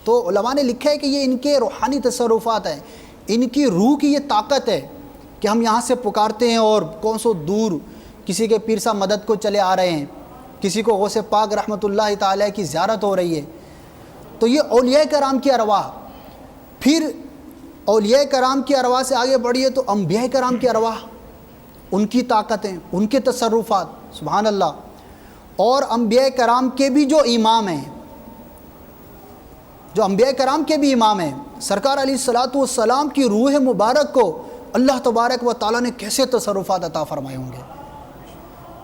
تو علماء نے لکھا ہے کہ یہ ان کے روحانی تصرفات ہیں، ان کی روح کی یہ طاقت ہے کہ ہم یہاں سے پکارتے ہیں اور کون سو دور کسی کے پیر صاحب مدد کو چلے آ رہے ہیں، کسی کو غوث پاک رحمۃ اللہ تعالی کی زیارت ہو رہی ہے. تو یہ اولیاء کرام کی ارواح. پھر اولیاء کرام کی ارواح سے آگے بڑھیے تو انبیاء کرام کی ارواح، ان کی طاقتیں، ان کے تصرفات، سبحان اللہ. اور انبیاء کرام کے بھی جو امام ہیں، جو انبیاء کرام کے بھی امام ہیں، سرکار علیہ الصلاۃ والسلام کی روح مبارک کو اللہ تبارک و تعالیٰ نے کیسے تصرفات عطا فرمائے ہوں گے.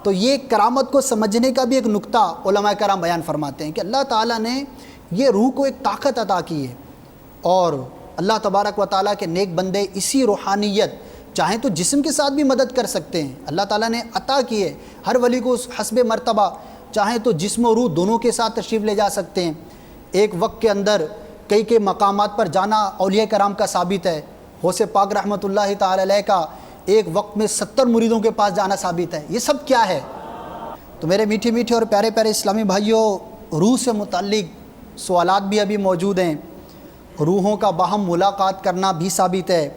تو یہ کرامت کو سمجھنے کا بھی ایک نقطہ علماء کرام بیان فرماتے ہیں کہ اللہ تعالیٰ نے یہ روح کو ایک طاقت عطا کی ہے اور اللہ تبارک و تعالیٰ کے نیک بندے اسی روحانیت چاہیں تو جسم کے ساتھ بھی مدد کر سکتے ہیں. اللہ تعالیٰ نے عطا کی ہے ہر ولی کو حسب مرتبہ، چاہیں تو جسم و روح دونوں کے ساتھ تشریف لے جا سکتے ہیں. ایک وقت کے اندر کئی مقامات پر جانا اولیاء کرام کا ثابت ہے. غوث پاک رحمۃ اللہ تعالی علیہ کا ایک وقت میں 70 مریدوں کے پاس جانا ثابت ہے. یہ سب کیا ہے؟ تو میرے میٹھے میٹھے اور پیارے پیارے اسلامی بھائیوں، روح سے متعلق سوالات بھی ابھی موجود ہیں. روحوں کا باہم ملاقات کرنا بھی ثابت ہے.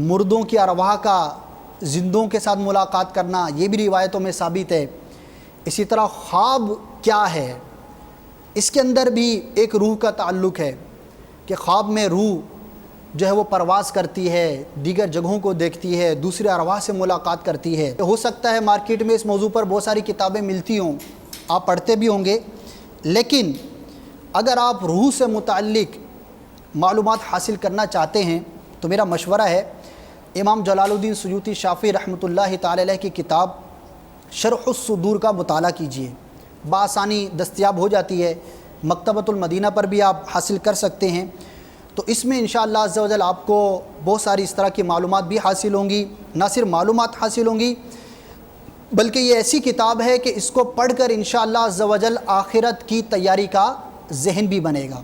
مردوں کی ارواح کا زندوں کے ساتھ ملاقات کرنا یہ بھی روایتوں میں ثابت ہے. اسی طرح خواب کیا ہے، اس کے اندر بھی ایک روح کا تعلق ہے کہ خواب میں روح جو ہے وہ پرواز کرتی ہے، دیگر جگہوں کو دیکھتی ہے، دوسرے ارواح سے ملاقات کرتی ہے. ہو سکتا ہے مارکیٹ میں اس موضوع پر بہت ساری کتابیں ملتی ہوں، آپ پڑھتے بھی ہوں گے، لیکن اگر آپ روح سے متعلق معلومات حاصل کرنا چاہتے ہیں تو میرا مشورہ ہے امام جلال الدین سیوطی شافعی رحمۃ اللہ تعالی علیہ کی کتاب شرح الصدور کا مطالعہ کیجیے، بآسانی دستیاب ہو جاتی ہے، مکتبۃ المدینہ پر بھی آپ حاصل کر سکتے ہیں۔ تو اس میں انشاءاللہ عز و جل آپ کو بہت ساری اس طرح کی معلومات بھی حاصل ہوں گی، نہ صرف معلومات حاصل ہوں گی بلکہ یہ ایسی کتاب ہے کہ اس کو پڑھ کر انشاءاللہ عز و جل آخرت کی تیاری کا ذہن بھی بنے گا۔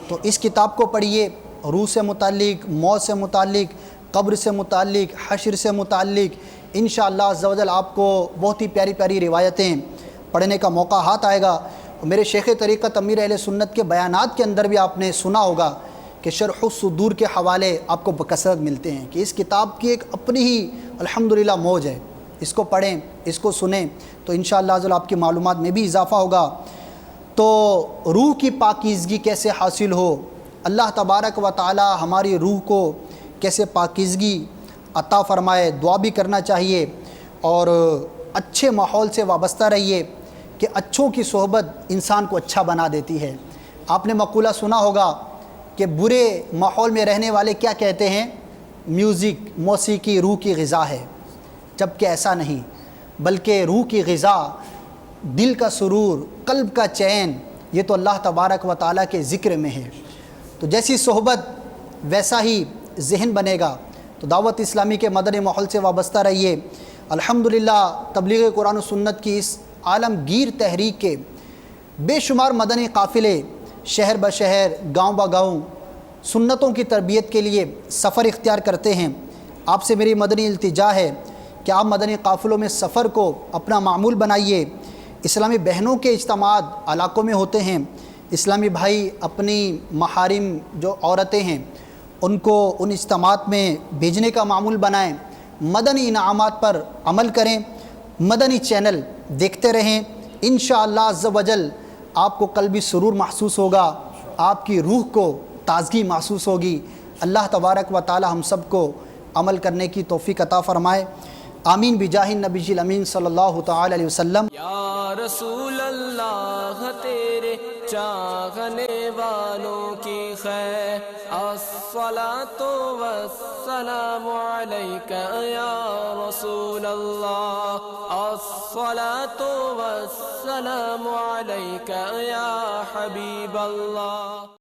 تو اس کتاب کو پڑھیے، روح سے متعلق، موت سے متعلق، قبر سے متعلق، حشر سے متعلق انشاءاللہ عز و جل آپ کو بہت ہی پیاری پیاری روایتیں پڑھنے کا موقع ہاتھ آئے گا۔ میرے شیخ طریقت امیر اہل سنت کے بیانات کے اندر بھی آپ نے سنا ہوگا کہ شرح الصدور کے حوالے آپ کو بکثرت ملتے ہیں کہ اس کتاب کی ایک اپنی ہی الحمدللہ موج ہے، اس کو پڑھیں، اس کو سنیں تو انشاءاللہ عز و جل آپ کی معلومات میں بھی اضافہ ہوگا۔ تو روح کی پاکیزگی کیسے حاصل ہو، اللہ تبارک و تعالی ہماری روح کو کیسے پاکیزگی عطا فرمائے، دعا بھی کرنا چاہیے اور اچھے ماحول سے وابستہ رہیے کہ اچھوں کی صحبت انسان کو اچھا بنا دیتی ہے۔ آپ نے مقولہ سنا ہوگا کہ برے ماحول میں رہنے والے کیا کہتے ہیں، میوزک، موسیقی روح کی غذا ہے، جبکہ ایسا نہیں، بلکہ روح کی غذا دل کا سرور، قلب کا چین، یہ تو اللہ تبارک و تعالیٰ کے ذکر میں ہے۔ تو جیسی صحبت ویسا ہی ذہن بنے گا۔ تو دعوت اسلامی کے مدنی ماحول سے وابستہ رہیے۔ الحمدللہ تبلیغ قرآن و سنت کی اس عالمگیر تحریک کے بے شمار مدنی قافلے شہر بشہر، گاؤں بگاؤں سنتوں کی تربیت کے لیے سفر اختیار کرتے ہیں۔ آپ سے میری مدنی التجا ہے کہ آپ مدنی قافلوں میں سفر کو اپنا معمول بنائیے۔ اسلامی بہنوں کے اجتماعات علاقوں میں ہوتے ہیں، اسلامی بھائی اپنی محارم جو عورتیں ہیں ان کو ان اجتماعات میں بھیجنے کا معمول بنائیں، مدنی انعامات پر عمل کریں، مدنی چینل دیکھتے رہیں، انشاءاللہ عز و جل آپ کو قلبی سرور محسوس ہوگا، آپ کی روح کو تازگی محسوس ہوگی۔ اللہ تبارک و تعالی ہم سب کو عمل کرنے کی توفیق عطا فرمائے، آمین بجاہ النبی الامین صلی اللہ تعالی علیہ وسلم۔ یا رسول اللہ تیرے چاہنے والوں کی خیر، الصلاۃ والسلام علیکہ یا رسول اللہ، الصلاۃ والسلام علیکہ یا حبیب اللہ۔